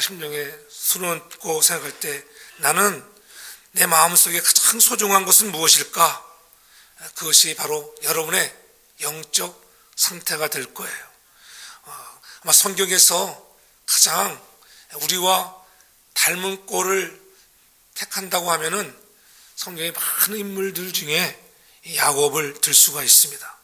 심령에 수놓고 생각할 때 나는 내 마음속에 가장 소중한 것은 무엇일까? 그것이 바로 여러분의 영적 상태가 될 거예요. 아마 성경에서 가장 우리와 닮은 꼴을 택한다고 하면은 성경의 많은 인물들 중에 야곱을 들 수가 있습니다.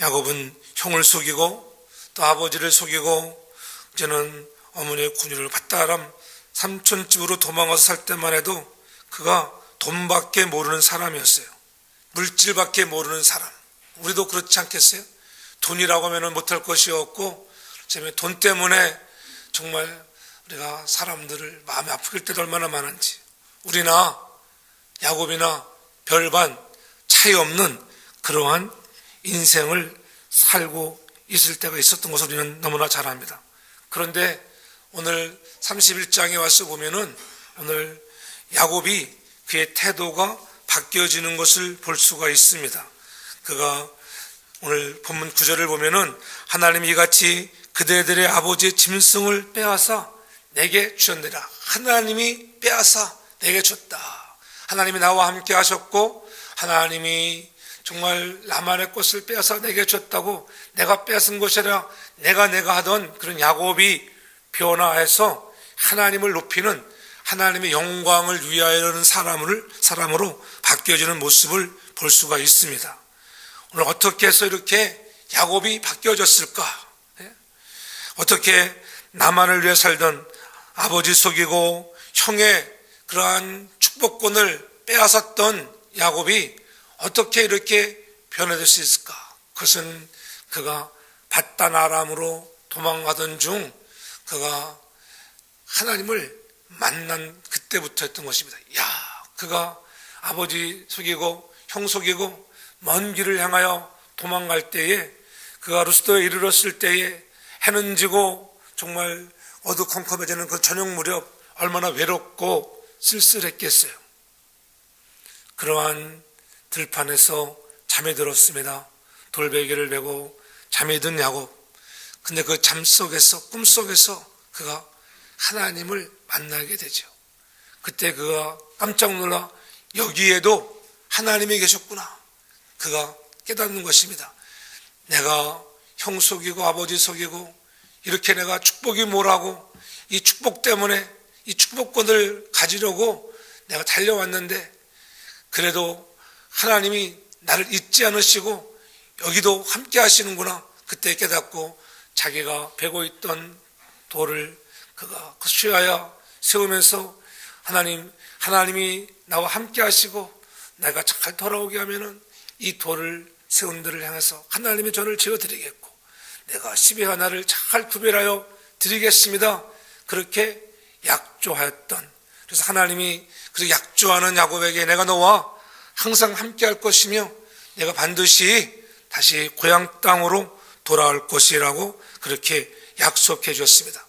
야곱은 형을 속이고 또 아버지를 속이고 이제는 어머니의 군유를 받다람 삼촌집으로 도망가서 살 때만 해도 그가 돈밖에 모르는 사람이었어요. 물질밖에 모르는 사람. 우리도 그렇지 않겠어요? 돈이라고 하면 못할 것이 없고 돈 때문에 정말 우리가 사람들을 마음이 아플 때도 얼마나 많은지. 우리나 야곱이나 별반 차이 없는 그러한 인생을 살고 있을 때가 있었던 것을 우리는 너무나 잘 압니다. 그런데 오늘 31장에 와서 보면은 오늘 야곱이 그의 태도가 바뀌어지는 것을 볼 수가 있습니다. 그가 오늘 본문 9절을 보면은 하나님이 이같이 그대들의 아버지의 짐승을 빼앗아 내게 주었느니라. 하나님이 빼앗아 내게 줬다. 하나님이 나와 함께 하셨고 하나님이 정말 나만의 것을 빼앗아 내게 줬다고 내가 빼앗은 것이 아니라 내가 하던 그런 야곱이 변화해서 하나님을 높이는 하나님의 영광을 위하여는 사람으로 바뀌어지는 모습을 볼 수가 있습니다. 오늘 어떻게 해서 이렇게 야곱이 바뀌어졌을까? 어떻게 나만을 위해 살던 아버지 속이고 형의 그러한 축복권을 빼앗았던 야곱이 어떻게 이렇게 변화될 수 있을까? 그것은 그가 바단 아람으로 도망가던 중 그가 하나님을 만난 그때부터였던 것입니다. 그가 아버지 속이고 형 속이고 먼 길을 향하여 도망갈 때에 그가 루스도에 이르렀을 때에 해는 지고 정말 어두컴컴해지는 그 저녁 무렵 얼마나 외롭고 쓸쓸했겠어요. 그러한 들판에서 잠이 들었습니다. 돌베개를 메고 잠이 든 야곱. 근데 그 잠 속에서 꿈속에서 그가 하나님을 만나게 되죠. 그때 그가 깜짝 놀라 여기에도 하나님이 계셨구나. 그가 깨닫는 것입니다. 내가 형 속이고 아버지 속이고 이렇게 내가 축복이 뭐라고 이 축복 때문에 이 축복권을 가지려고 내가 달려왔는데 그래도 하나님이 나를 잊지 않으시고 여기도 함께 하시는구나. 그때 깨닫고 자기가 베고 있던 돌을 그가 수여하여 세우면서 하나님이 나와 함께 하시고 내가 잘 돌아오게 하면은 이 돌을 세운 데를 향해서 하나님이 저를 지어드리겠고 내가 10의 하나를 잘 구별하여 드리겠습니다. 그렇게 약조하였던. 그래서 하나님이 그 약조하는 야곱에게 내가 너와 항상 함께 할 것이며 내가 반드시 다시 고향 땅으로 돌아올 것이라고 그렇게 약속해 주었습니다.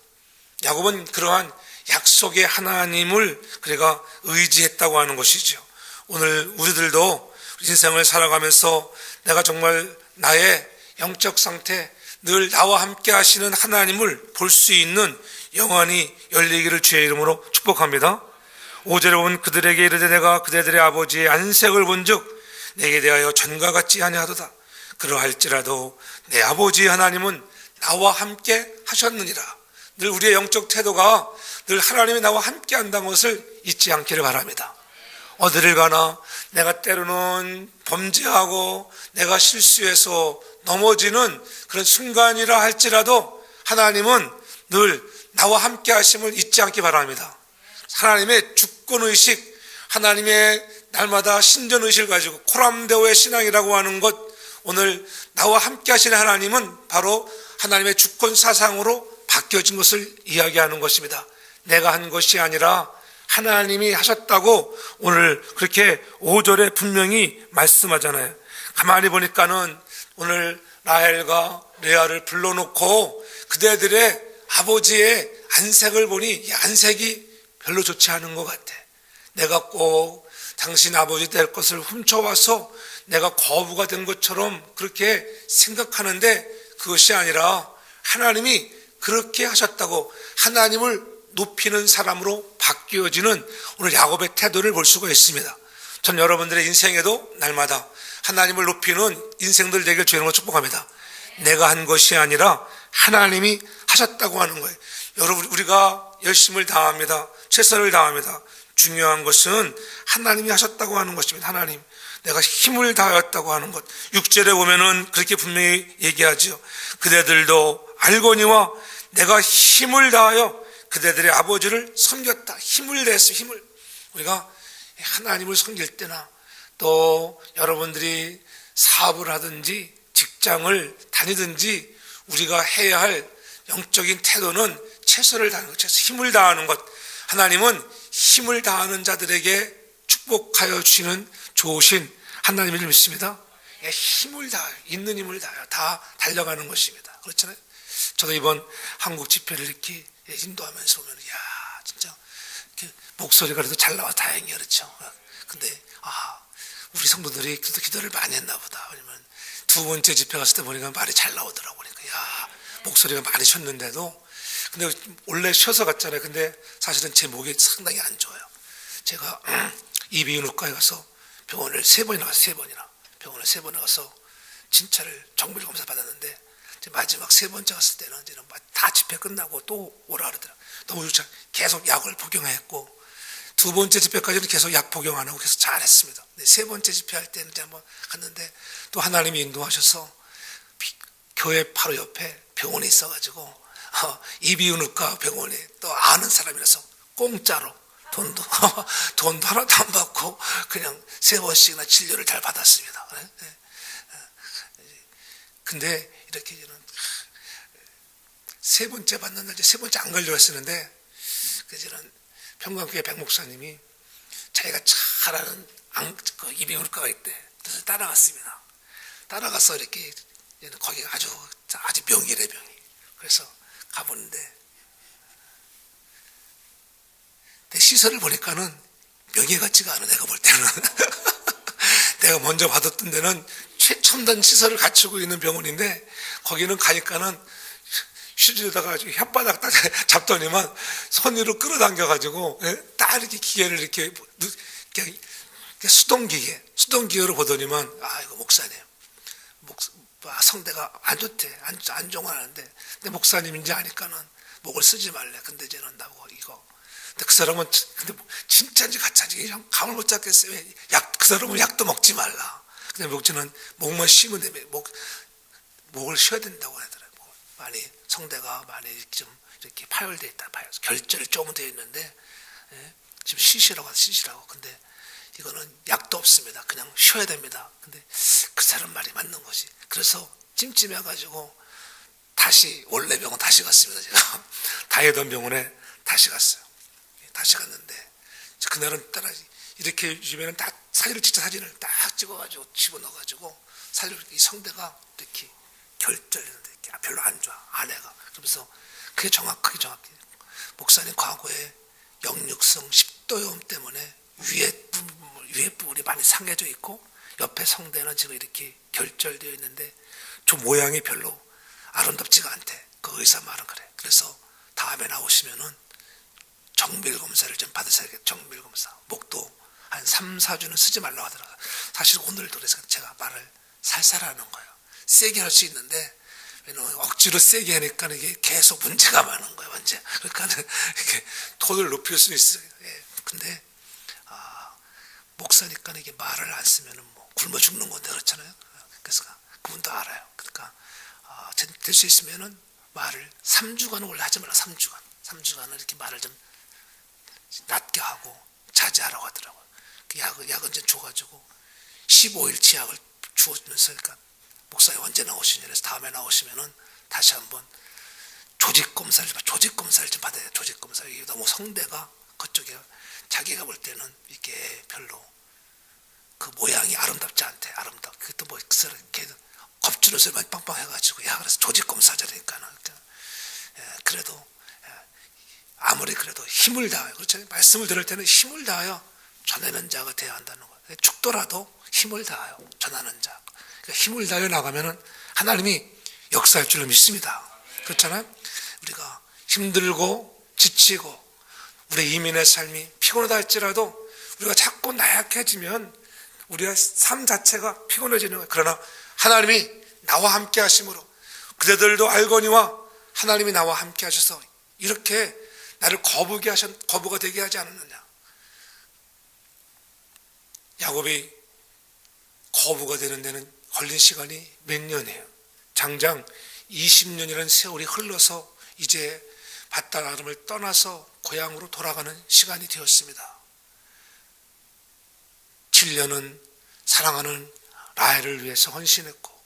야곱은 그러한 약속의 하나님을 그가 의지했다고 하는 것이죠. 오늘 우리들도 인생을 살아가면서 내가 정말 나의 영적 상태 늘 나와 함께 하시는 하나님을 볼 수 있는 영안이 열리기를 주의 이름으로 축복합니다. 5절에 보면 그들에게 이르되 내가 그대들의 아버지의 안색을 본즉 내게 대하여 전과 같지 아니하도다. 그러할지라도 내 아버지 하나님은 나와 함께 하셨느니라. 늘 우리의 영적 태도가 늘 하나님이 나와 함께 한다는 것을 잊지 않기를 바랍니다. 어디를 가나 내가 때로는 범죄하고 내가 실수해서 넘어지는 그런 순간이라 할지라도 하나님은 늘 나와 함께 하심을 잊지 않기 바랍니다. 하나님의 주권의식, 하나님의 날마다 신전의식을 가지고 코람데오의 신앙이라고 하는 것, 오늘 나와 함께 하시는 하나님은 바로 하나님의 주권 사상으로 바뀌어진 것을 이야기하는 것입니다. 내가 한 것이 아니라 하나님이 하셨다고 오늘 그렇게 5절에 분명히 말씀하잖아요. 가만히 보니까는 오늘 라헬과 레아를 불러놓고 그대들의 아버지의 안색을 보니 이 안색이 별로 좋지 않은 것 같아. 내가 꼭 당신 아버지 될 것을 훔쳐와서 내가 거부가 된 것처럼 그렇게 생각하는데 그것이 아니라 하나님이 그렇게 하셨다고 하나님을 높이는 사람으로 바뀌어지는 오늘 야곱의 태도를 볼 수가 있습니다. 전 여러분들의 인생에도 날마다 하나님을 높이는 인생들 되길 주님으로 축복합니다. 내가 한 것이 아니라 하나님이 하셨다고 하는 거예요. 여러분, 우리가 열심을 다합니다. 최선을 다합니다. 중요한 것은 하나님이 하셨다고 하는 것입니다. 하나님, 내가 힘을 다하였다고 하는 것. 6절에 보면은 그렇게 분명히 얘기하죠. 그대들도 알거니와 내가 힘을 다하여 그대들의 아버지를 섬겼다. 힘을 내서 힘을. 우리가 하나님을 섬길 때나 또 여러분들이 사업을 하든지 직장을 다니든지 우리가 해야 할 영적인 태도는 최선을 다하는 것, 힘을 다하는 것. 하나님은 힘을 다하는 자들에게 축복하여 주시는 좋으신 하나님을 믿습니다. 힘을 다하여, 있는 힘을 다하여 다 달려가는 것입니다. 그렇잖아요. 저도 이번 한국 집회를 이렇게 인도하면서 보면, 야, 진짜 목소리가 그래도 잘 나와 다행이에요. 그렇죠. 근데 우리 성도들이 기도를 많이 했나 보다. 왜냐면 두 번째 집회 갔을 때 보니까 말이 잘 나오더라고. 그러니까 야, 목소리가 많이 쉬었는데도, 근데 원래 쉬어서 갔잖아요. 근데 사실은 제 목이 상당히 안 좋아요. 제가 이비인후과에 가서 병원을 3번이나 갔어요. 3번이나 병원을 3번에 가서 진찰을 정밀 검사 받았는데, 마지막 3번째 갔을 때는 이제는 다 집회 끝나고 또 오라 그러더라고요. 너무 좋죠. 계속 약을 복용했고, 두 번째 집회까지는 계속 약 복용 안 하고 계속 잘했습니다. 세 번째 집회할 때는 이제 한번 갔는데 또 하나님이 인도하셔서 교회 바로 옆에 병원이 있어가지고 이비인후과 병원에 또 아는 사람이라서 공짜로 돈도 하나도 안 받고 그냥 3번씩이나 진료를 잘 받았습니다. 근데 이렇게 저는 세 번째 받는 날, 세 번째 안 걸려 했었는데, 저는 평강교회 백 목사님이 자기가 잘 아는 이비인후과가 있대. 그래서 따라갔습니다. 따라가서 이렇게 거기 아주 명의래, 명의. 그래서 가보는데 내 시설을 보니까는 명예 같지가 않아. 내가 볼 때는 내가 먼저 받았던 데는 최첨단 시설을 갖추고 있는 병원인데, 거기는 가니까는 휴지에다가 혓바닥 딱 잡더니만 손 위로 끌어당겨가지고 딱 이렇게 기계를 이렇게 수동기계로 보더니만, 이거 목사님, 성대가 안 좋대, 안 좋아하는데, 근데 목사님인지 아니까는 목을 쓰지 말래. 근데 이제 난다고 이거. 근데 그 사람은 근데 진짜인지 가짜인지 감을 못 잡겠어요. 그 사람은 약도 먹지 말라. 근데 목지는 목만 쉬면 돼. 목을 쉬어야 된다고 하더라고요. 많이 성대가 많이 좀 이렇게 파열돼 있다. 결절이 조금 되어 있는데, 지금 쉬시라고. 근데 이거는 약도 없습니다. 그냥 쉬어야 됩니다. 근데 그 사람 말이 맞는 것이. 그래서 찜찜해가지고 다시 원래 병원 다시 갔습니다. 제가 다이던 병원에 다시 갔어요. 다시 갔는데 그날은 따라 이렇게 주변은 다 사진을 딱 찍어가지고 집어넣어가지고 이 성대가 이렇게 결절했는데 별로 안 좋아, 아내가. 그러면서 그게 정확히 목사님 과거에 역류성 식도염 때문에 위에 부분이 많이 상해져 있고 옆에 성대는 지금 이렇게 결절되어 있는데 저 모양이 별로 아름답지가 않대. 그 의사 말은 그래. 그래서 다음에 나오시면은 정밀 검사를 좀 받으셔야겠다. 정밀 검사. 목도 한 3, 4주는 쓰지 말라고 하더라고요. 사실 오늘도 그래서 제가 말을 살살 하는 거예요. 세게 할 수 있는데 억지로 세게 하니까 이게 계속 문제가 많은 거예요. 문제. 그러니까 이렇게 톤을 높일 수 있어요. 근데 목사니까 이게 말을 안 쓰면은 뭐 굶어 죽는 건데 그렇잖아요. 그래서 그분도 알아요. 그러니까 될 수 있으면은 말을 3주간은 원래 하지 말라. 3주간은 이렇게 말을 좀 낮게 하고 자제하라고 하더라고요. 그 약은 이제 줘가지고 15일치 약을 주어주면서, 그러니까 목사님 언제 나오시냐 그래서 다음에 나오시면은 다시 한번 조직 검사를 좀 받아야 돼요. 조직 검사. 이게 너무 성대가 그쪽에 자기가 볼 때는 이게 별로 그 모양이 아름답지 않대. 그것도 뭐 이렇게 겁주는 소리만 빵빵 해가지고 그래서 조직 검사자니까는 그래도 아무리 그래도 힘을 다하여, 그렇잖아요. 말씀을 들을 때는 힘을 다하여 전하는 자가 되어야 한다는 거예요. 죽더라도 힘을 다하여 전하는 자. 그러니까 힘을 다하여 나가면은 하나님이 역사할 줄로 믿습니다. 그렇잖아요. 우리가 힘들고 지치고 우리 이민의 삶이 피곤하다 할지라도 우리가 자꾸 나약해지면 우리의 삶 자체가 피곤해지는 거예요. 그러나 하나님이 나와 함께 하심으로 그대들도 알거니와 하나님이 나와 함께 하셔서 이렇게 나를 거부가 되게 하지 않았느냐. 야곱이 거부가 되는 데는 걸린 시간이 몇 년이에요. 장장 20년이라는 세월이 흘러서 이제 밧다람을 떠나서 고향으로 돌아가는 시간이 되었습니다. 7년은 사랑하는 라헬을 위해서 헌신했고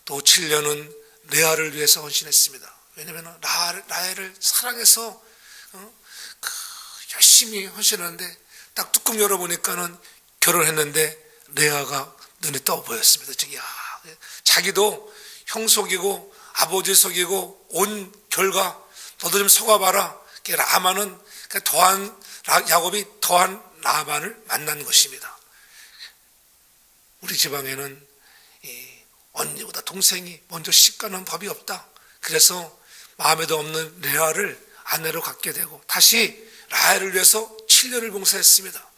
또 7년은 레아를 위해서 헌신했습니다. 왜냐하면 라헬을 사랑해서 열심히 헌신하는데 딱 뚜껑 열어보니까는 결혼했는데 레아가 눈에 떠 보였습니다. 자기도 형 속이고 아버지 속이고 온 결과 너도 좀 속아봐라. 라반은 야곱이 더한 라반을 만난 것입니다. 우리 지방에는 언니보다 동생이 먼저 시집가는 법이 없다. 그래서 마음에도 없는 레아를 아내로 갖게 되고 다시 라헬을 위해서 7년을 봉사했습니다.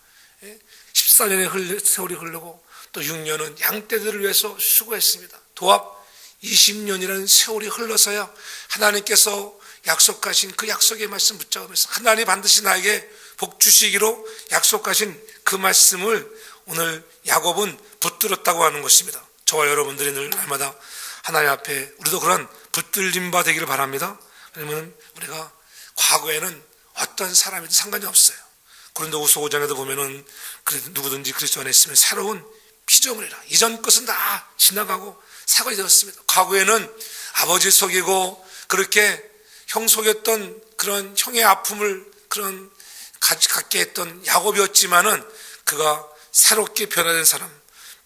14년의 세월이 흐르고 또 6년은 양떼들을 위해서 수고했습니다. 도합 20년이라는 세월이 흘러서야 하나님께서 약속하신 그 약속의 말씀 붙잡으면서 하나님 반드시 나에게 복 주시기로 약속하신 그 말씀을 오늘 야곱은 붙들었다고 하는 것입니다. 저와 여러분들이 늘 날마다 하나님 앞에 우리도 그런 붙들림 바 되기를 바랍니다. 왜냐하면 우리가 과거에는 어떤 사람이든 상관이 없어요. 고린도후서 5장에도 보면은 누구든지 그리스도 안에 있으면 새로운 피조물이라. 이전 것은 다 지나가고 새것이 되었습니다. 과거에는 아버지 속이고 그렇게 형 속였던 그런 형의 아픔을 그런 갖게 했던 야곱이었지만은 그가 새롭게 변화된 사람,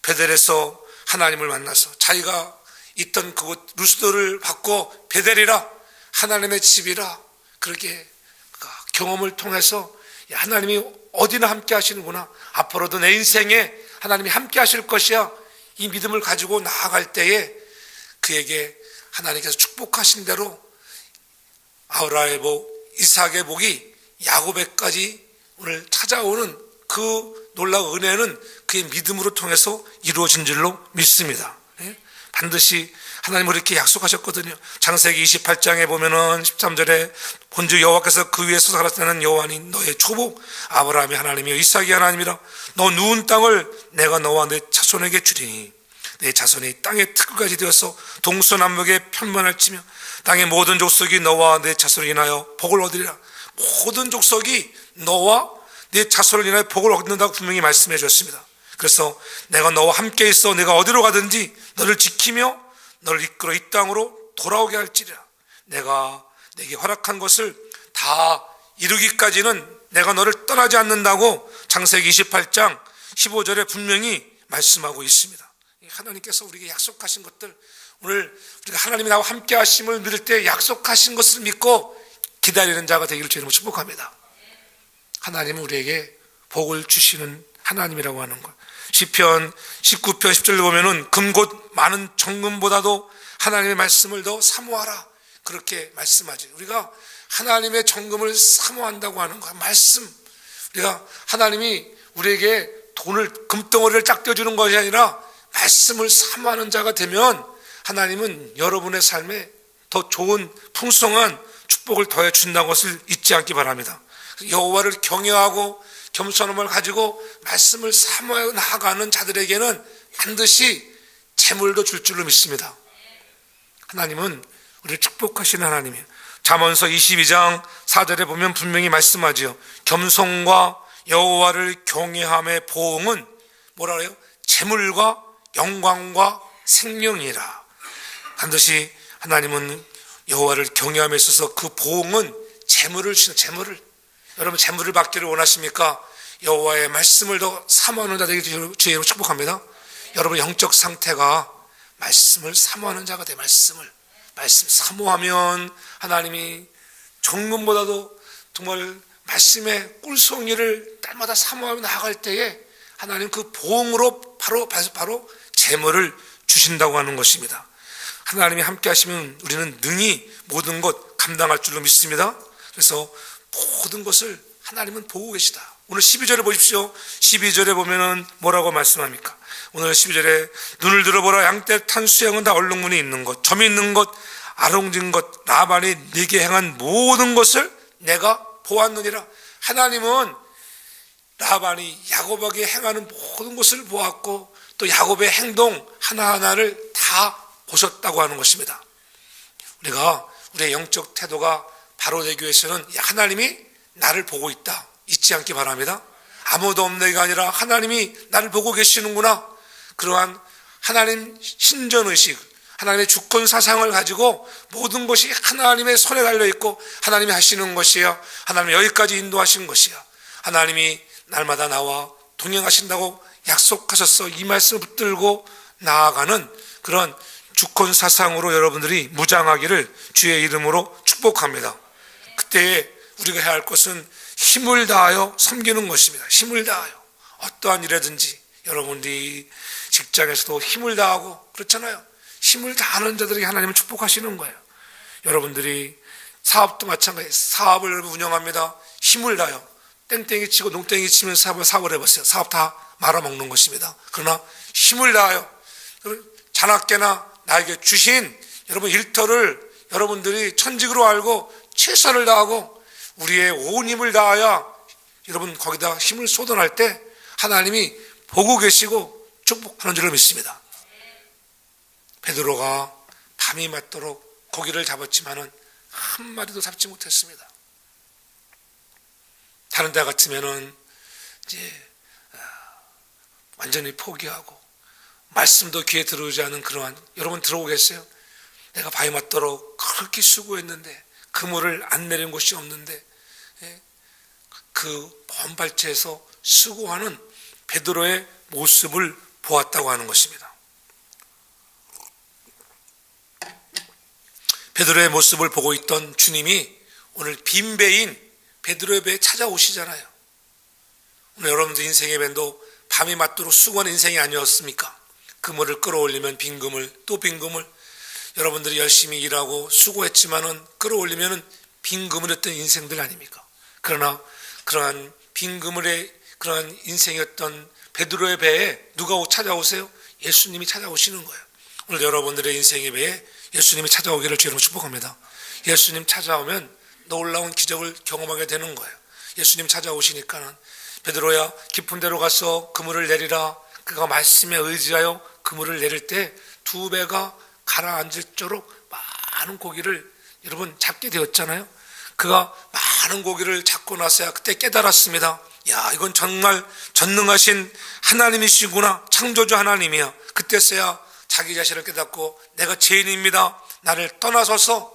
베델에서 하나님을 만나서 자기가 있던 그곳 루스도를 받고 베델이라 하나님의 집이라 그렇게 경험을 통해서 하나님이 어디나 함께 하시는구나. 앞으로도 내 인생에 하나님이 함께 하실 것이야. 이 믿음을 가지고 나아갈 때에 그에게 하나님께서 축복하신 대로 아브라함의 복, 이삭의 복이 야곱에까지 오늘 찾아오는 그 놀라운 은혜는 그의 믿음으로 통해서 이루어진 줄로 믿습니다. 반드시 하나님은 이렇게 약속하셨거든요. 창세기 28장에 보면은 13절에 본즉 여호와께서 그 위에 솟아나는 여호와니 너의 초복 아브라함이 하나님이요 이삭이 하나님이라. 너 누운 땅을 내가 너와 내 자손에게 주리니 내 자손이 땅의 특구까지 되어서 동서남북에 편만할지며 땅의 모든 족속이 너와 내 자손을 인하여 복을 얻으리라. 모든 족속이 너와 내 자손을 인하여 복을 얻는다고 분명히 말씀해 주셨습니다. 그래서 내가 너와 함께 있어 내가 어디로 가든지 너를 지키며 너를 이끌어 이 땅으로 돌아오게 할지라. 내가 내게 허락한 것을 다 이루기까지는 내가 너를 떠나지 않는다고 창세기 28장 15절에 분명히 말씀하고 있습니다. 하나님께서 우리에게 약속하신 것들, 오늘 우리가 하나님이 나와 함께 하심을 믿을 때 약속하신 것을 믿고 기다리는 자가 되기를 주님으로 축복합니다. 하나님은 우리에게 복을 주시는 하나님이라고 하는 것. 시편 19편 10절을 보면은 금곧 많은 정금보다도 하나님의 말씀을 더 사모하라 그렇게 말씀하지. 우리가 하나님의 정금을 사모한다고 하는 것, 말씀. 우리가 하나님이 우리에게 돈을 금덩어리를 짝 떼어주는 것이 아니라 말씀을 사모하는 자가 되면 하나님은 여러분의 삶에 더 좋은 풍성한 축복을 더해 준다는 것을 잊지 않기 바랍니다. 여호와를 경외하고 겸손함을 가지고 말씀을 사모해 나아가는 자들에게는 반드시 재물도 줄 줄로 믿습니다. 하나님은 우리를 축복하시는 하나님이에요. 잠언서 22장 4절에 보면 분명히 말씀하지요. 겸손과 여호와를 경외함의 보응은 뭐라 그래요? 재물과 영광과 생명이라. 반드시 하나님은 여호와를 경외함에 있어서 그 보응은 재물을 주시는, 재물을, 여러분 재물을 받기를 원하십니까? 여호와의 말씀을 더 사모하는 자 되기를 주의 이름으로 축복합니다. 여러분 영적 상태가 말씀을 사모하는 자가 돼. 말씀 사모하면 하나님이 정금보다도 정말 말씀의 꿀송이를 날마다 사모하며 나아갈 때에 하나님 그 보응으로 바로 재물을 주신다고 하는 것입니다. 하나님이 함께 하시면 우리는 능히 모든 것 감당할 줄로 믿습니다. 그래서 모든 것을 하나님은 보고 계시다. 오늘 12절에 보십시오. 12절에 보면은 뭐라고 말씀합니까? 오늘 12절에 눈을 들어보라. 양떼 탄 수양은 다 얼룩무늬 있는 것, 점이 있는 것, 아롱진 것, 라반이 네게 행한 모든 것을 내가 보았느니라. 하나님은 라반이 야곱에게 행하는 모든 것을 보았고 또 야곱의 행동 하나하나를 다 보셨다고 하는 것입니다. 우리가 우리의 영적 태도가 바로 되기 위해서는 하나님이 나를 보고 있다 잊지 않기 바랍니다. 아무도 없는 내가 아니라 하나님이 나를 보고 계시는구나. 그러한 하나님 신전의식, 하나님의 주권 사상을 가지고 모든 것이 하나님의 손에 달려있고 하나님이 하시는 것이야. 하나님이 여기까지 인도하신 것이야. 하나님이 날마다 나와 동행하신다고 약속하셨어. 이 말씀을 붙들고 나아가는 그런 주권 사상으로 여러분들이 무장하기를 주의 이름으로 축복합니다. 그때 우리가 해야 할 것은 힘을 다하여 섬기는 것입니다. 힘을 다하여 어떠한 일이든지 여러분들이 직장에서도 힘을 다하고 그렇잖아요. 힘을 다하는 자들이 하나님을 축복하시는 거예요. 여러분들이 사업도 마찬가지. 사업을 운영합니다. 힘을 다하여 땡땡이 치고 농땡이 치면서 사업을 해보세요. 사업 다 말아먹는 것입니다. 그러나 힘을 다하여 자나깨나 나에게 주신 여러분 일터를 여러분들이 천직으로 알고 최선을 다하고 우리의 온 힘을 다하여 여러분 거기다 힘을 쏟아낼 때 하나님이 보고 계시고 축복하는 줄로 믿습니다. 베드로가 밤이 맞도록 고기를 잡았지만은 한 마리도 잡지 못했습니다. 다른 데 같으면은 이제 완전히 포기하고 말씀도 귀에 들어오지 않은 그러한, 여러분 들어오고 계세요? 내가 밤이 맞도록 그렇게 수고했는데 그물을 안 내린 곳이 없는데 그 먼 발치에서 수고하는 베드로의 모습을 보았다고 하는 것입니다. 베드로의 모습을 보고 있던 주님이 오늘 빈 배인 베드로의 배에 찾아오시잖아요. 오늘 여러분들 인생의 밴도 밤이 맞도록 수고하는 인생이 아니었습니까? 그물을 끌어올리면 빈 그물, 또 빈 그물. 여러분들이 열심히 일하고 수고했지만은 끌어올리면은 빈 그물이었던 인생들 아닙니까? 그러나 그러한 빈 그물의 그러한 인생이었던 베드로의 배에 누가 찾아오세요? 예수님이 찾아오시는 거예요. 오늘 여러분들의 인생의 배에 예수님이 찾아오기를 주님으로 축복합니다. 예수님 찾아오면 놀라운 기적을 경험하게 되는 거예요. 예수님 찾아오시니까는 베드로야 깊은 데로 가서 그물을 내리라. 그가 말씀에 의지하여 그물을 내릴 때 두 배가 가라앉을도록 많은 고기를 여러분 잡게 되었잖아요. 그가 많은 고기를 잡고 나서야 그때 깨달았습니다. 야, 이건 정말 전능하신 하나님이시구나. 창조주 하나님이야. 그때서야 자기 자신을 깨닫고 내가 죄인입니다. 나를 떠나서서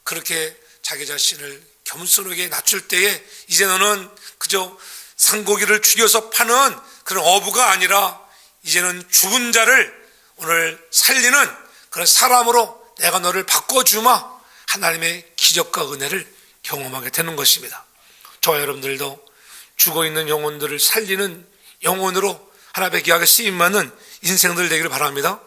그렇게 자기 자신을 겸손하게 낮출 때에 이제 너는 그저 산고기를 죽여서 파는 그런 어부가 아니라 이제는 죽은 자를 오늘 살리는 그런 사람으로 내가 너를 바꿔주마. 하나님의 기적과 은혜를 경험하게 되는 것입니다. 저와 여러분들도 죽어있는 영혼들을 살리는 영혼으로 하나님의 기하게 쓰임받는 인생들 되기를 바랍니다.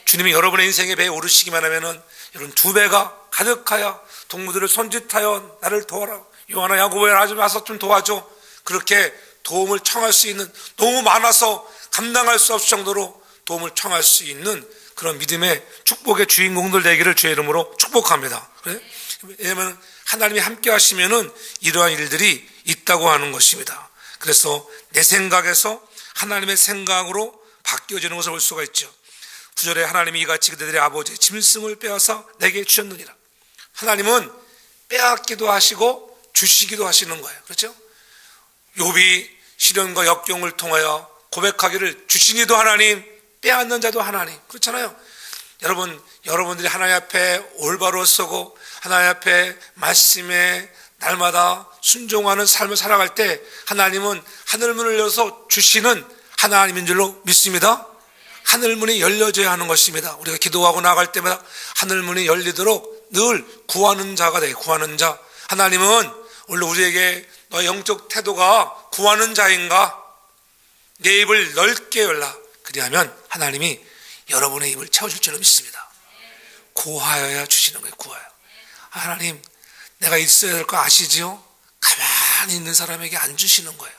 주님이 여러분의 인생의 배에 오르시기만 하면은 여러분 두 배가 가득하여 동무들을 손짓하여 나를 도와라. 요한아 야고보야 나 좀 와서 좀 도와줘. 그렇게 도움을 청할 수 있는, 너무 많아서 감당할 수 없을 정도로 도움을 청할 수 있는 그런 믿음의 축복의 주인공들 되기를 주의 이름으로 축복합니다. 그래? 왜냐하면 하나님이 함께 하시면은 이러한 일들이 있다고 하는 것입니다. 그래서 내 생각에서 하나님의 생각으로 바뀌어지는 것을 볼 수가 있죠. 9절에 하나님이 이같이 그들의 아버지의 짐승을 빼앗아 내게 주셨느니라. 하나님은 빼앗기도 하시고 주시기도 하시는 거예요. 그렇죠? 욥이 시련과 역경을 통하여 고백하기를 주시니도 하나님, 빼앗는 자도 하나님. 그렇잖아요. 여러분들이 하나님 앞에 올바로 서고 하나님 앞에 말씀에 날마다 순종하는 삶을 살아갈 때 하나님은 하늘문을 열어서 주시는 하나님인 줄로 믿습니다. 하늘문이 열려져야 하는 것입니다. 우리가 기도하고 나갈 때마다 하늘문이 열리도록 늘 구하는 자가 돼. 구하는 자. 하나님은 원래 우리에게 너의 영적 태도가 구하는 자인가? 내 입을 넓게 열라. 그리하면 하나님이 여러분의 입을 채워줄 줄로 믿습니다. 구하여야 주시는 거예요. 구하여. 하나님, 내가 있어야 될 거 아시지요? 가만히 있는 사람에게 안 주시는 거예요.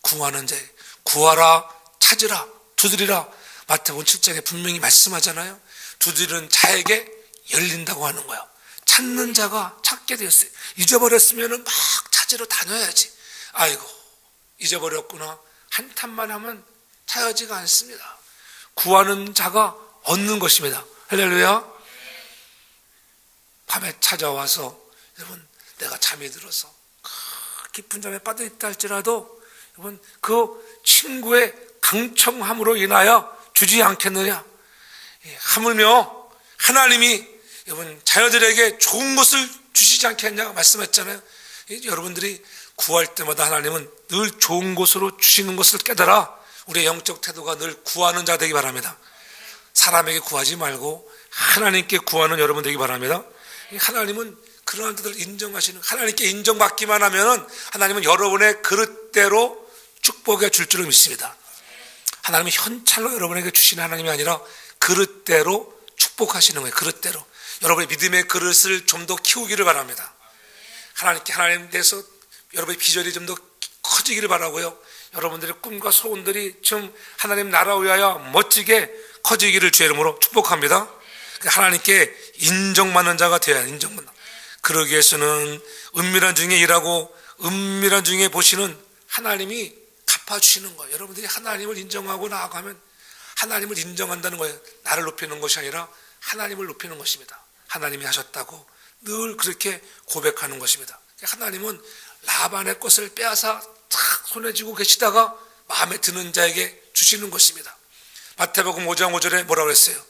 구하는 자에 구하라, 찾으라, 두드리라. 마태복음 7장에 분명히 말씀하잖아요. 두드리는 자에게 열린다고 하는 거예요. 찾는 자가 찾게 되었어요. 잊어버렸으면 막 찾으러 다녀야지. 아이고 잊어버렸구나. 한탄만 하면 찾아지가 않습니다. 구하는 자가 얻는 것입니다. 할렐루야. 밤에 찾아와서 여러분 내가 잠이 들어서 깊은 잠에 빠져있다 할지라도 여러분 그 친구의 강청함으로 인하여 주지 않겠느냐. 하물며 하나님이 여러분 자녀들에게 좋은 것을 주시지 않겠냐고 말씀했잖아요. 여러분들이 구할 때마다 하나님은 늘 좋은 것으로 주시는 것을 깨달아 우리의 영적 태도가 늘 구하는 자 되기 바랍니다. 사람에게 구하지 말고 하나님께 구하는 여러분 되기 바랍니다. 하나님은 그러한 것들을 인정하시는, 하나님께 인정받기만 하면 하나님은 여러분의 그릇대로 축복해 줄 줄을 믿습니다. 하나님은 현찰로 여러분에게 주시는 하나님이 아니라 그릇대로 축복하시는 거예요. 그릇대로 여러분의 믿음의 그릇을 좀 더 키우기를 바랍니다. 하나님께 하나님 대해서 여러분의 비전이 좀 더 커지기를 바라고요. 여러분들의 꿈과 소원들이 좀 하나님 나라 위하여 멋지게 커지기를 주의 이름으로 축복합니다. 하나님께 인정받는 자가 되어야 해요. 인정받는. 그러기 위해서는 은밀한 중에 일하고 은밀한 중에 보시는 하나님이 갚아주시는 거예요. 여러분들이 하나님을 인정하고 나아가면 하나님을 인정한다는 거예요. 나를 높이는 것이 아니라 하나님을 높이는 것입니다. 하나님이 하셨다고 늘 그렇게 고백하는 것입니다. 하나님은 라반의 것을 빼앗아 탁 손에 쥐고 계시다가 마음에 드는 자에게 주시는 것입니다. 마태복음 5장 5절에 뭐라고 했어요?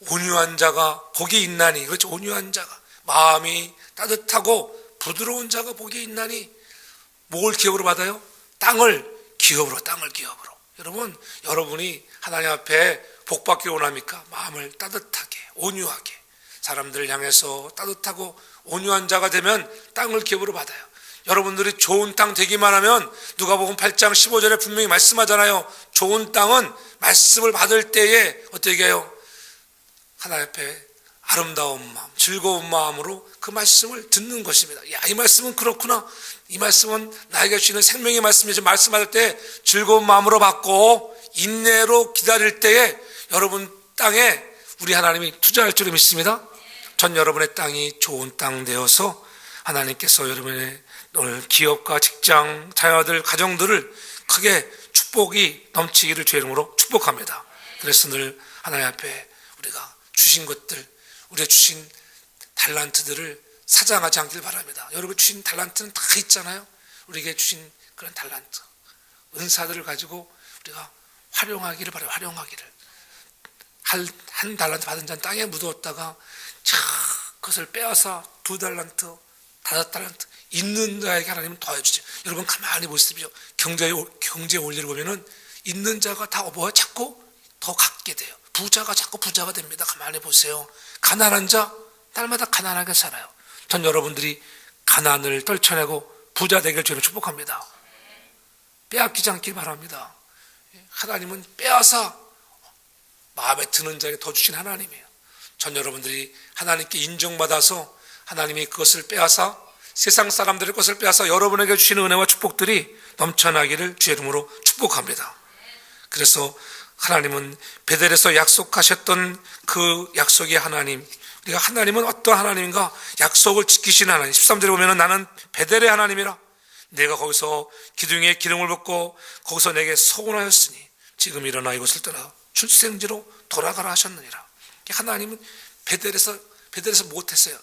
온유한 자가 복이 있나니. 그렇죠. 온유한 자가, 마음이 따뜻하고 부드러운 자가 복이 있나니. 뭘 기업으로 받아요? 땅을 기업으로. 여러분, 여러분이 하나님 앞에 복 받기를 원합니까? 마음을 따뜻하게, 온유하게, 사람들을 향해서 따뜻하고 온유한 자가 되면 땅을 기업으로 받아요. 여러분들이 좋은 땅 되기만 하면 누가복음 8장 15절에 분명히 말씀하잖아요. 좋은 땅은 말씀을 받을 때에 어떻게 해요? 하나님 앞에 아름다운 마음, 즐거운 마음으로 그 말씀을 듣는 것입니다. 야, 이 말씀은 그렇구나. 이 말씀은 나에게 주시는 생명의 말씀이지. 말씀할 때 즐거운 마음으로 받고 인내로 기다릴 때에 여러분 땅에 우리 하나님이 투자할 줄을 믿습니다. 전 여러분의 땅이 좋은 땅 되어서 하나님께서 여러분의 오늘 기업과 직장, 자녀들, 가정들을 크게 축복이 넘치기를 주의 이름으로 축복합니다. 그래서 늘 하나님 앞에 우리가 주신 것들, 우리가 주신 달란트들을 사장하지 않길 바랍니다. 여러분 주신 달란트는 다 있잖아요. 우리에게 주신 그런 달란트, 은사들을 가지고 우리가 활용하기를 바라요. 활용하기를. 한 달란트 받은 자는 땅에 묻었다가 그것을 빼앗아 2달란트, 5달란트 있는 자에게 하나님은 더해주죠. 여러분 가만히 보십시오. 경제 원리를 보면은 있는 자가 다 뭐야? 자꾸 더 갖게 돼요. 부자가 자꾸 부자가 됩니다. 가만히 보세요. 가난한 자 날마다 가난하게 살아요. 전 여러분들이 가난을 떨쳐내고 부자 되길 주로 축복합니다. 빼앗기지 않길 바랍니다. 하나님은 빼앗아 마음에 드는 자에게 더 주신 하나님이에요. 전 여러분들이 하나님께 인정받아서 하나님이 그것을 빼앗아 세상 사람들의 것을 빼앗아 여러분에게 주시는 은혜와 축복들이 넘쳐나기를 주의 이름으로 축복합니다. 그래서 하나님은 베델에서 약속하셨던 그 약속의 하나님, 우리가 하나님은 어떤 하나님인가? 약속을 지키시는 하나님. 13절에 보면 나는 베델의 하나님이라 내가 거기서 기둥에 기름을 붓고 거기서 내게 서원하였으니 지금 일어나 이곳을 떠나 출생지로 돌아가라 하셨느니라. 하나님은 베델에서 못했어요.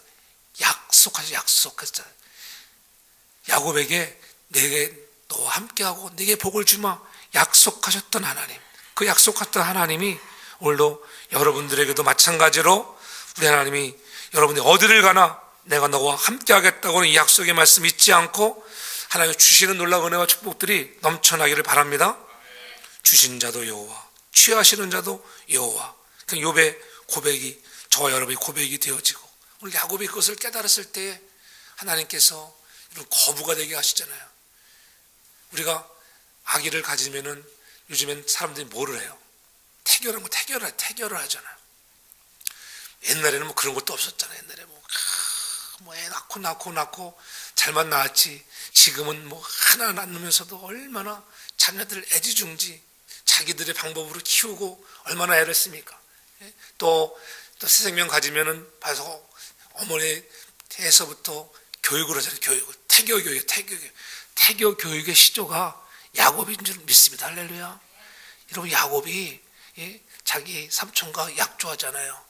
약속했잖아요. 야곱에게 내게 너와 함께하고 내게 복을 주마 약속하셨던 하나님. 그 약속했던 하나님이 오늘도 여러분들에게도 마찬가지로 우리 하나님이 여러분이 어디를 가나 내가 너와 함께하겠다고는 이 약속의 말씀 잊지 않고 하나님이 주시는 놀라운 은혜와 축복들이 넘쳐나기를 바랍니다. 주신 자도 여호와, 취하시는 자도 여호와. 그 욥의 고백이 저와 여러분의 고백이 되어지고 오늘 야곱이 그것을 깨달았을 때에 하나님께서 이런 거부가 되게 하시잖아요. 우리가 아기를 가지면은 요즘엔 사람들이 뭐를 해요? 태교를 하잖아요. 옛날에는 뭐 그런 것도 없었잖아요. 옛날에 뭐 뭐 애 낳고 잘만 낳았지. 지금은 뭐 하나 낳으면서도 얼마나 자녀들 애지중지 자기들의 방법으로 키우고 얼마나 애를 씁니까? 또 새 생명 가지면은 봐서 어머니에서부터 교육을 하잖아요. 태교 교육의 시조가 야곱인 줄 믿습니다. 할렐루야. 여러분, 야곱이 자기 삼촌과 약조하잖아요.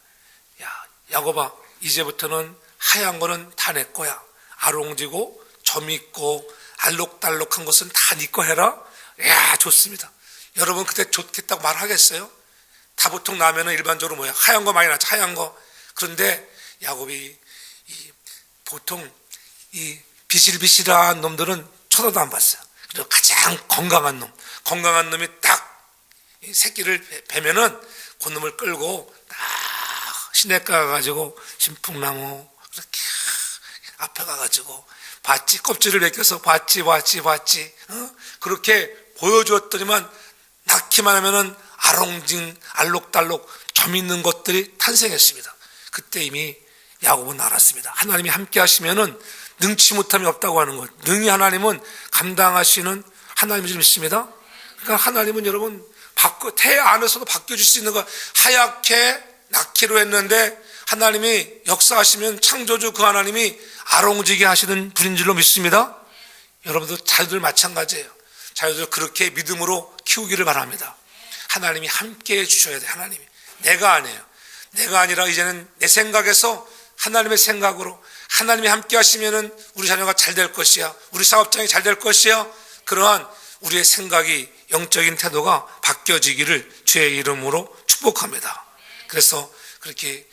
야, 야곱아, 이제부터는 하얀 거는 다 내 거야. 아롱지고 점 있고 알록달록한 것은 다 네 거 해라. 야, 좋습니다. 여러분, 그때 좋겠다고 말하겠어요? 다 보통 나면은 일반적으로 뭐야? 하얀 거 많이 낳죠. 하얀 거. 그런데 야곱이 보통 이 비실비실한 놈들은 쳐다도 안 봤어요. 그리고 가장 건강한 놈이 딱 이 새끼를 베면은 그 놈을 끌고 딱 시냇가 가가지고 신풍나무 그렇게 앞에 가가지고 봤지, 껍질을 벗겨서 봤지. 그렇게 보여주었더니만 낳기만 하면은 알록달록 점 있는 것들이 탄생했습니다. 그때 이미 야곱은 알았습니다. 하나님이 함께 하시면은 능치 못함이 없다고 하는 것. 능히 하나님은 감당하시는 하나님을 믿습니다. 그러니까 하나님은 여러분 태 안에서도 바뀌어줄 수 있는 거. 하얗게 낳기로 했는데 하나님이 역사하시면 창조주 그 하나님이 아롱지게 하시는 분인 줄로 믿습니다. 여러분들 자녀들 마찬가지예요. 자녀들 그렇게 믿음으로 키우기를 바랍니다. 하나님이 함께 해주셔야 돼요. 하나님이. 내가 아니에요. 내가 아니라 이제는 내 생각에서 하나님의 생각으로 하나님이 함께 하시면은 우리 자녀가 잘 될 것이야. 우리 사업장이 잘 될 것이야. 그러한 우리의 생각이 영적인 태도가 바뀌어지기를 주의 이름으로 축복합니다. 그래서 그렇게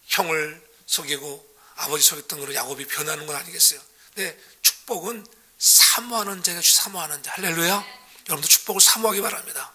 형을 속이고 아버지 속였던 거로 야곱이 변하는 건 아니겠어요? 근데 축복은 사모하는 자에게 사모하는 자. 할렐루야. 여러분도 축복을 사모하기 바랍니다.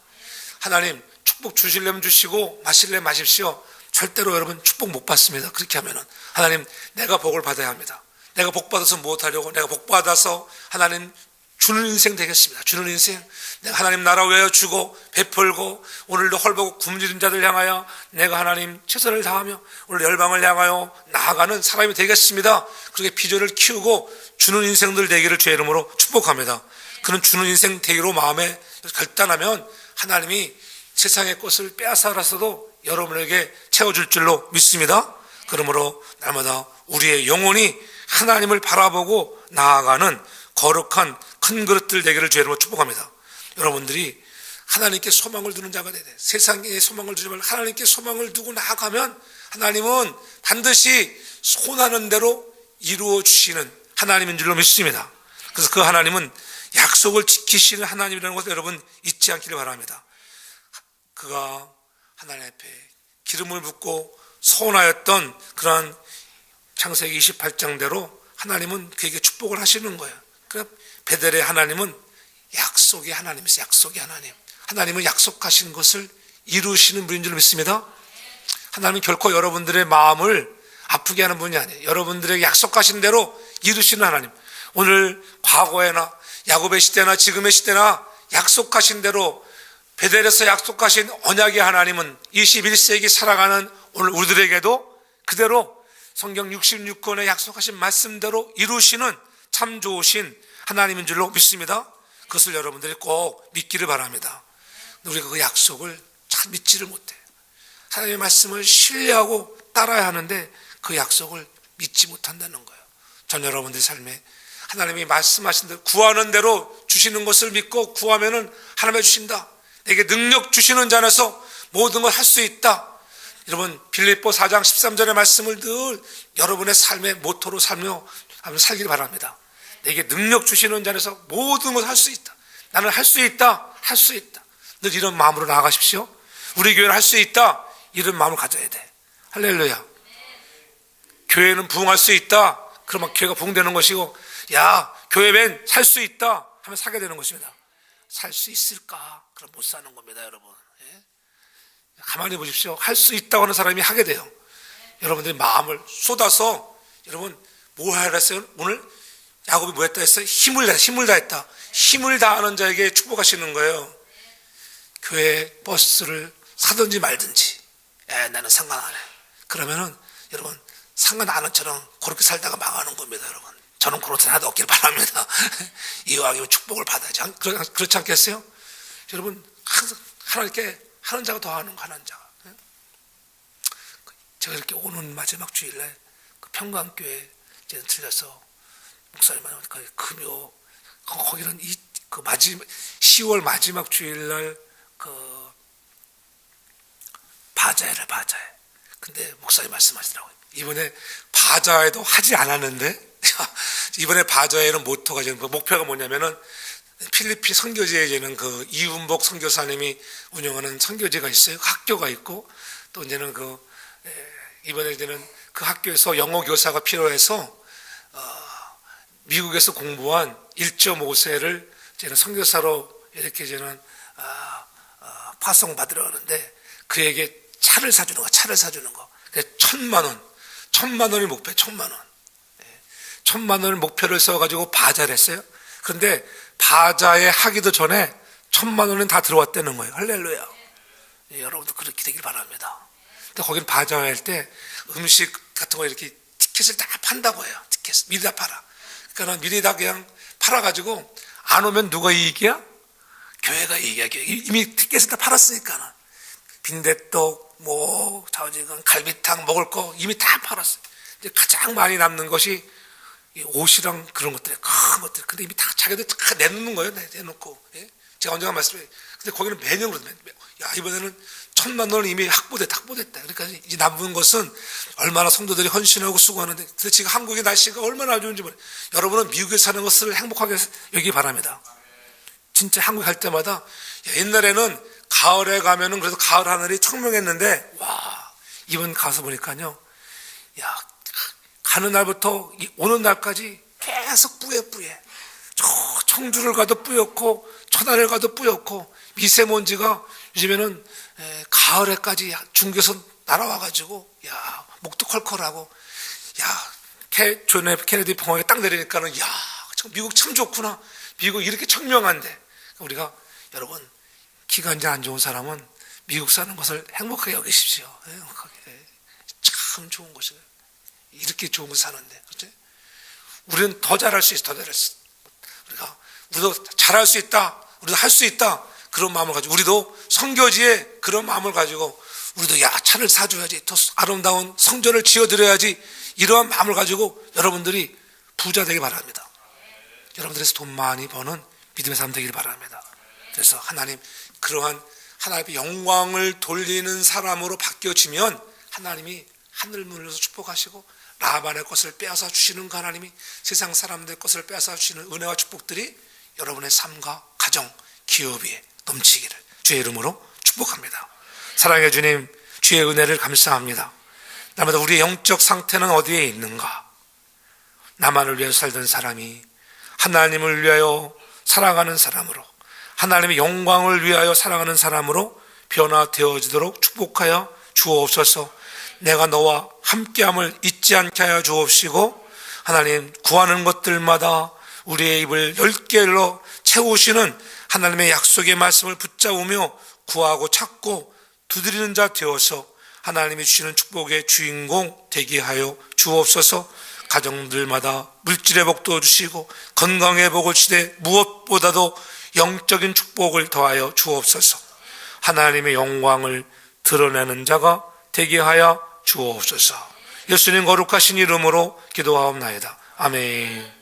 하나님 축복 주시려면 주시고 마실려면 마십시오. 절대로 여러분 축복 못 받습니다. 그렇게 하면은 하나님 내가 복을 받아야 합니다. 내가 복 받아서 무엇하려고? 내가 복 받아서 하나님 주는 인생 되겠습니다. 주는 인생. 내가 하나님 나라 외워 주고 베풀고 오늘도 헐벗고 굶주린 자들 향하여 내가 하나님 최선을 다하며 오늘 열방을 향하여 나아가는 사람이 되겠습니다. 그렇게 비전을 키우고 주는 인생들 되기를 주의 이름으로 축복합니다. 그런 주는 인생 되기로 마음에 결단하면 하나님이 세상의 것을 빼앗아라서도 여러분에게 채워줄 줄로 믿습니다. 그러므로 날마다 우리의 영혼이 하나님을 바라보고 나아가는 거룩한 큰 그릇들 되기를 주의 이름으로 축복합니다. 여러분들이 하나님께 소망을 두는 자가 되야 돼. 세상에 소망을 두지 말고 하나님께 소망을 두고 나아가면 하나님은 반드시 손하는 대로 이루어 주시는 하나님인 줄로 믿습니다. 그래서 그 하나님은 약속을 지키시는 하나님이라는 것을 여러분 잊지 않기를 바랍니다. 그가 하나님 앞에 기름을 붓고 서원하였던 그러한 창세기 28장대로 하나님은 그에게 축복을 하시는 거예요. 그러니까 베델의 하나님은 약속의 하나님이세요. 약속의 하나님. 하나님은 약속하신 것을 이루시는 분인 줄 믿습니다. 하나님은 결코 여러분들의 마음을 아프게 하는 분이 아니에요. 여러분들에게 약속하신 대로 이루시는 하나님. 오늘 과거에나 야곱의 시대나 지금의 시대나 약속하신 대로 베델에서 약속하신 언약의 하나님은 21세기 살아가는 오늘 우리들에게도 그대로 성경 66권의 약속하신 말씀대로 이루시는 참 좋으신 하나님인 줄로 믿습니다. 그것을 여러분들이 꼭 믿기를 바랍니다. 우리가 그 약속을 잘 믿지를 못해요. 하나님의 말씀을 신뢰하고 따라야 하는데 그 약속을 믿지 못한다는 거예요. 전 여러분들의 삶에 하나님이 말씀하신 대로 구하는 대로 주시는 것을 믿고 구하면은 하나님이 주신다. 내게 능력 주시는 자 안에서 모든 걸 할 수 있다. 여러분 빌립보 4장 13절의 말씀을 늘 여러분의 삶의 모토로 살기를 바랍니다. 내게 능력 주시는 자 안에서 모든 걸 할 수 있다. 나는 할 수 있다. 할 수 있다. 늘 이런 마음으로 나아가십시오. 우리 교회는 할 수 있다. 이런 마음을 가져야 돼. 할렐루야. 교회는 부흥할 수 있다. 그러면 교회가 부흥되는 것이고, 야 교회면 살 수 있다 하면 사게 되는 것입니다. 살 수 있을까? 그럼 못 사는 겁니다, 여러분. 예? 가만히 보십시오. 할 수 있다고 하는 사람이 하게 돼요. 여러분들이 마음을 쏟아서 여러분 뭐 하라 했어요? 오늘 야곱이 뭐 했다 했어요? 힘을 다했다. 힘을 다하는 자에게 축복하시는 거예요. 교회 버스를 사든지 말든지 나는 상관 안 해. 그러면은 여러분 상은 아는처럼 그렇게 살다가 망하는 겁니다, 여러분. 저는 그렇게 하나도 없길 바랍니다. 이왕이면 축복을 받아야지. 그렇지 않겠어요? 여러분, 항상 하나님께 하는 자가 더하는 거, 하는 자가. 제가 이렇게 오는 마지막 주일날 그 평강교회 이제 들려서 목사님만 금요 거기는 그 마지막 10월 마지막 주일날 그 바자회를 바자회. 근데 목사님 말씀하시더라고요. 이번에 바자회도 하지 않았는데 이번에 바자회는 모토가 지금 목표가 뭐냐면은 필리핀 선교지에는 그 이운복 선교사님이 운영하는 선교지가 있어요. 학교가 있고 또 이제는 이번에 이제는 그 학교에서 영어 교사가 필요해서 미국에서 공부한 1.5세를 이제는 선교사로 이렇게 이제는 파송받으러 가는데 그에게 차를 사주는 거, 차를 사주는 거. 1,000만 원이 목표, 1,000만 원. 1,000만 원을 목표를 써가지고 바자를 했어요. 그런데 바자에 하기도 전에 1,000만 원은 다 들어왔다는 거예요. 할렐루야. 여러분도 그렇게 되길 바랍니다. 근데 거기는 바자회 할 때 음식 같은 거 이렇게 티켓을 다 판다고 해요. 티켓 미리 다 팔아. 그러니까 미리 다 그냥 팔아가지고 안 오면 누가 이익이야? 교회가 이익이야. 이미 티켓을 다 팔았으니까. 빈대떡, 자오지간, 갈비탕 먹을 거 이미 다 팔았어요. 이제 가장 많이 남는 것이 옷이랑 그런 것들, 큰 것들. 근데 이미 다 자기들 다 내놓는 거예요. 내놓고. 예? 제가 언젠가 말씀드려요. 근데 거기는 매년 그러더니, 야, 이번에는 1,000만 원을 이미 확보됐다. 그러니까 이제 남은 것은 얼마나 성도들이 헌신하고 수고하는데, 근데 지금 한국의 날씨가 얼마나 좋은지 모르겠어요. 여러분은 미국에 사는 것을 행복하게 여기기 바랍니다. 진짜 한국 갈 때마다, 옛날에는 가을에 가면은 그래도 가을 하늘이 청명했는데, 와, 이번 가서 보니까요, 야, 가는 날부터 오는 날까지 계속 뿌예. 청주를 가도 뿌옇고, 천안을 가도 뿌옇고, 미세먼지가 요즘에는 가을에까지 중계선 날아와가지고, 야, 목도 컬컬하고, 야, 존 F 케네디 봉화에 딱 내리니까는, 야, 미국 참 좋구나. 미국 이렇게 청명한데. 우리가, 여러분, 기관지 안 좋은 사람은 미국 사는 것을 행복하게 여기십시오. 행복하게. 참 좋은 곳이에요. 이렇게 좋은 곳 사는데, 그렇지? 우리는 더 잘할 수 있어, 더 잘할 수 있어. 우리도 잘할 수 있다. 우리도 할 수 있다. 그런 마음을 가지고, 우리도 선교지에 그런 마음을 가지고, 우리도 야, 차를 사줘야지. 더 아름다운 성전을 지어드려야지. 이러한 마음을 가지고 여러분들이 부자 되길 바랍니다. 여러분들에서 돈 많이 버는 믿음의 사람 되길 바랍니다. 그래서 하나님, 그러한 하나님의 영광을 돌리는 사람으로 바뀌어지면 하나님이 하늘문으로서 축복하시고 라반의 것을 빼앗아 주시는 그 하나님이 세상 사람들의 것을 빼앗아 주시는 은혜와 축복들이 여러분의 삶과 가정, 기업에 넘치기를 주의 이름으로 축복합니다. 사랑해 주님, 주의 은혜를 감사합니다. 날마다 우리의 영적 상태는 어디에 있는가? 나만을 위해 살던 사람이 하나님을 위하여 살아가는 사람으로, 하나님의 영광을 위하여 살아가는 사람으로 변화되어지도록 축복하여 주옵소서. 내가 너와 함께함을 잊지 않게 하여 주옵시고, 하나님, 구하는 것들마다 우리의 입을 10개로 채우시는 하나님의 약속의 말씀을 붙잡으며 구하고 찾고 두드리는 자 되어서 하나님이 주시는 축복의 주인공 되게 하여 주옵소서. 가정들마다 물질의 복도 주시고 건강의 복을 주시되 무엇보다도 영적인 축복을 더하여 주옵소서. 하나님의 영광을 드러내는 자가 되게 하여 주옵소서. 예수님 거룩하신 이름으로 기도하옵나이다. 아멘.